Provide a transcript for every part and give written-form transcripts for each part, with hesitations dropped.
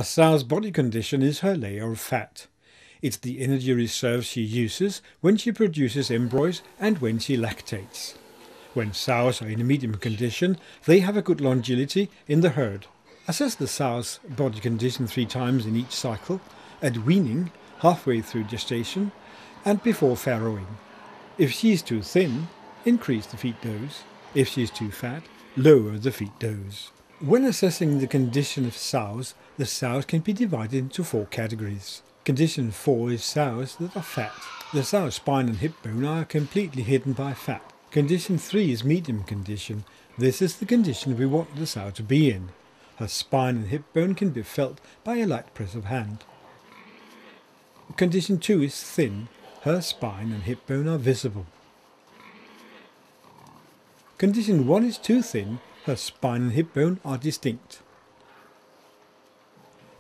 A sow's body condition is her layer of fat. It's the energy reserve she uses when she produces embryos and when she lactates. When sows are in a medium condition, they have a good longevity in the herd. Assess the sow's body condition 3 times in each cycle, at weaning, halfway through gestation, and before farrowing. If she is too thin, increase the feed dose. If she is too fat, lower the feed dose. When assessing the condition of sows, the sows can be divided into 4 categories. Condition 4 is sows that are fat. The sow's spine and hip bone are completely hidden by fat. Condition 3 is medium condition. This is the condition we want the sow to be in. Her spine and hip bone can be felt by a light press of hand. Condition 2 is thin. Her spine and hip bone are visible. Condition 1 is too thin. Her spine and hip bone are distinct.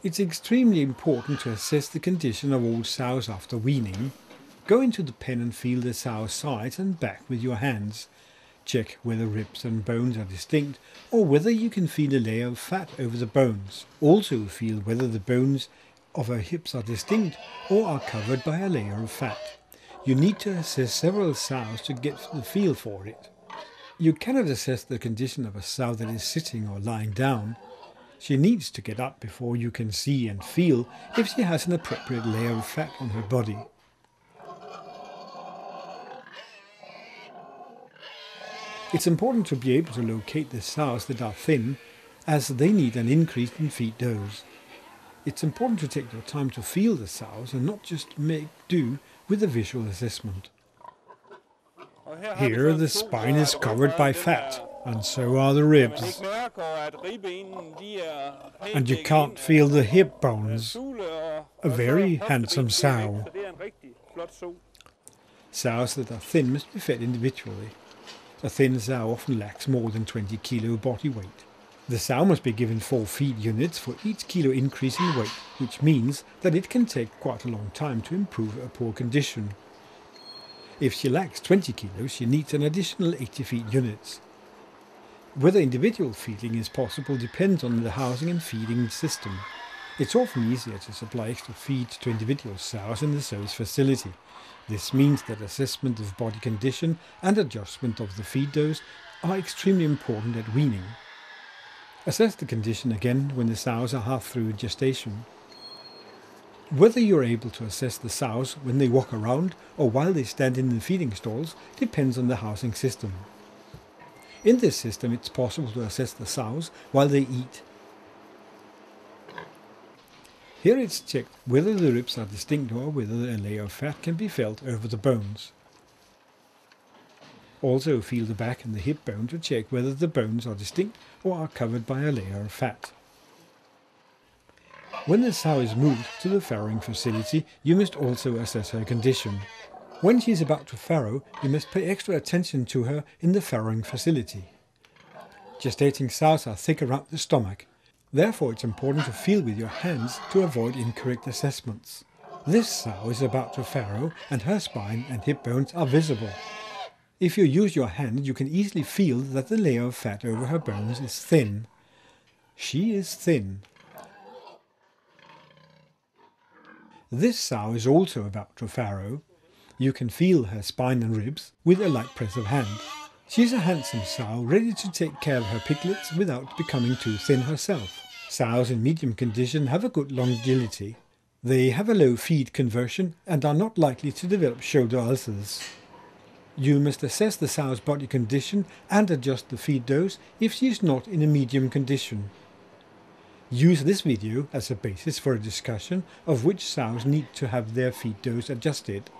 It's extremely important to assess the condition of all sows after weaning. Go into the pen and feel the sow's sides and back with your hands. Check whether ribs and bones are distinct or whether you can feel a layer of fat over the bones. Also feel whether the bones of her hips are distinct or are covered by a layer of fat. You need to assess several sows to get the feel for it. You cannot assess the condition of a sow that is sitting or lying down. She needs to get up before you can see and feel if she has an appropriate layer of fat on her body. It's important to be able to locate the sows that are thin, as they need an increase in feed dose. It's important to take your time to feel the sows and not just make do with a visual assessment. Here the spine is covered by fat, and so are the ribs. And you can't feel the hip bones. A very handsome sow. Sows that are thin must be fed individually. A thin sow often lacks more than 20 kilo body weight. The sow must be given 4 feed units for each kilo increase in weight, which means that it can take quite a long time to improve a poor condition. If she lacks 20 kilos, she needs an additional 80 feed units. Whether individual feeding is possible depends on the housing and feeding system. It's often easier to supply extra feed to individual sows in the sow's facility. This means that assessment of body condition and adjustment of the feed dose are extremely important at weaning. Assess the condition again when the sows are half through gestation. Whether you are able to assess the sows when they walk around or while they stand in the feeding stalls depends on the housing system. In this system, it's possible to assess the sows while they eat. Here it's checked whether the ribs are distinct or whether a layer of fat can be felt over the bones. Also feel the back and the hip bone to check whether the bones are distinct or are covered by a layer of fat. When the sow is moved to the farrowing facility, you must also assess her condition. When she is about to farrow, you must pay extra attention to her in the farrowing facility. Gestating sows are thick around the stomach. Therefore, it's important to feel with your hands to avoid incorrect assessments. This sow is about to farrow and her spine and hip bones are visible. If you use your hand, you can easily feel that the layer of fat over her bones is thin. She is thin. This sow is also about to farrow. You can feel her spine and ribs with a light press of hand. She's a handsome sow, ready to take care of her piglets without becoming too thin herself. Sows in medium condition have a good longevity. They have a low feed conversion and are not likely to develop shoulder ulcers. You must assess the sow's body condition and adjust the feed dose if she is not in a medium condition. Use this video as a basis for a discussion of which sows need to have their feed dose adjusted.